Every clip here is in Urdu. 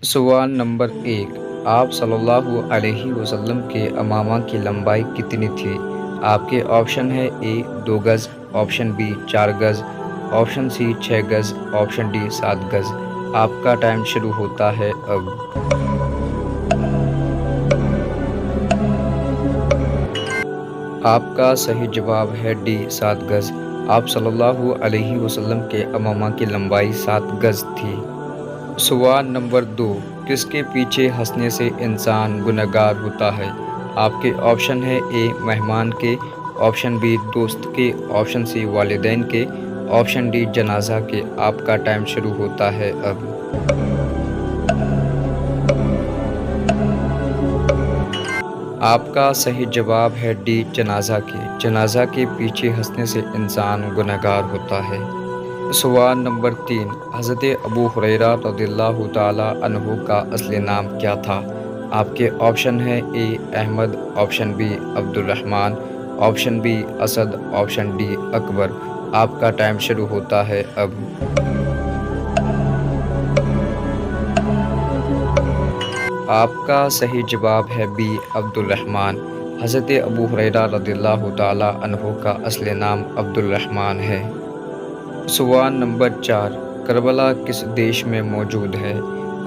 سوال نمبر 1، آپ صلی اللہ علیہ وسلم کے امامہ کی لمبائی کتنی تھی؟ آپ کے آپشن ہے اے 2 گز، آپشن بی 4 گز، آپشن سی 6 گز، آپشن ڈی 7 گز۔ آپ کا ٹائم شروع ہوتا ہے اب۔ آپ کا صحیح جواب ہے ڈی 7 گز۔ آپ صلی اللہ علیہ وسلم کے امامہ کی لمبائی 7 گز تھی۔ سوال نمبر 2، کس کے پیچھے ہنسنے سے انسان گنہگار ہوتا ہے؟ آپ کے آپشن ہے اے مہمان کے، آپشن بی دوست کے، آپشن سی والدین کے، آپشن ڈی جنازہ کے۔ آپ کا ٹائم شروع ہوتا ہے اب۔ آپ کا صحیح جواب ہے ڈی جنازہ کے۔ جنازہ کے پیچھے ہنسنے سے انسان گنہگار ہوتا ہے۔ سوال نمبر 3، حضرت ابو ہریرہ رضی اللہ تعالیٰ عنہ کا اصل نام کیا تھا؟ آپ کے آپشن ہے اے Ahmad, option B Abdur Rahman, option B Asad, option D Akbar. آپ کا ٹائم شروع ہوتا ہے اب۔ آپ کا صحیح جواب ہے بی عبد الرحمن۔ حضرت ابو ہریرہ رضی اللہ تعالیٰ عنہ کا اصل نام عبد الرحمن ہے۔ سوال نمبر 4، کربلا کس دیش میں موجود ہے؟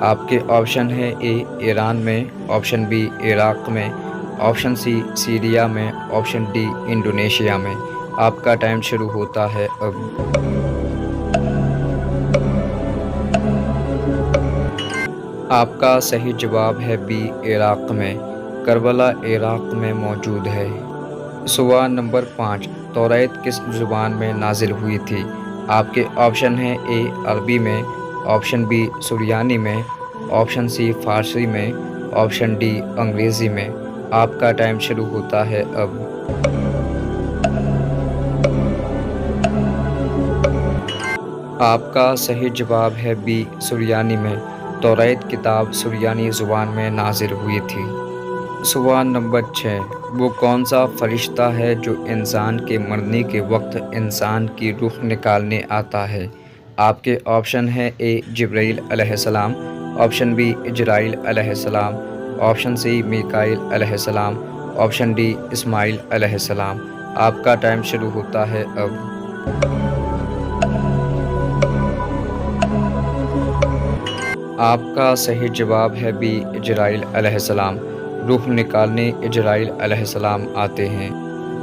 آپ کے آپشن ہے اے ایران میں، آپشن بی عراق میں، آپشن سی سیریا میں، آپشن ڈی انڈونیشیا میں۔ آپ کا ٹائم شروع ہوتا ہے اب۔ آپ کا صحیح جواب ہے بی عراق میں۔ کربلا عراق میں موجود ہے۔ سوال نمبر 5، توریت کس زبان میں نازل ہوئی تھی؟ آپ کے آپشن ہیں اے عربی میں، آپشن بی سریانی میں، آپشن سی فارسی میں، آپشن ڈی انگریزی میں۔ آپ کا ٹائم شروع ہوتا ہے اب۔ آپ کا صحیح جواب ہے بی سریانی میں۔ توریت کتاب سریانی زبان میں نازل ہوئی تھی۔ سوال نمبر 6، وہ کون سا فرشتہ ہے جو انسان کے مرنے کے وقت انسان کی روح نکالنے آتا ہے؟ آپ کے آپشن ہیں اے جبرائیل علیہ السلام، آپشن بی اجرائیل علیہ السلام، آپشن سی میکائیل علیہ السلام، آپشن ڈی اسماعیل علیہ السلام۔ آپ کا ٹائم شروع ہوتا ہے اب۔ آپ کا صحیح جواب ہے بی اجرائیل علیہ السلام۔ روح نکالنے اجرائیل علیہ السلام آتے ہیں۔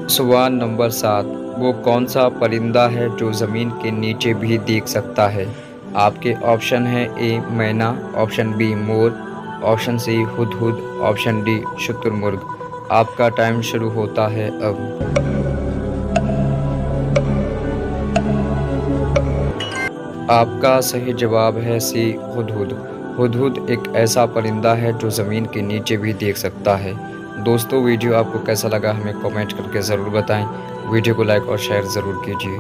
سوال نمبر 7، وہ کون سا پرندہ ہے جو زمین کے نیچے بھی دیکھ سکتا ہے؟ آپ کے آپشن ہیں اے مینا، آپشن بی مور، آپشن سی ہدہد، آپشن ڈی شتر مرغ۔ آپ کا ٹائم شروع ہوتا ہے اب۔ آپ کا صحیح جواب ہے سی ہدہد۔ ہدہد ایک ایسا پرندہ ہے جو زمین کے نیچے بھی دیکھ سکتا ہے۔ دوستو، ویڈیو آپ کو کیسا لگا ہمیں کامنٹ کر کے ضرور بتائیں۔ ویڈیو کو لائک اور شیئر ضرور کیجیے۔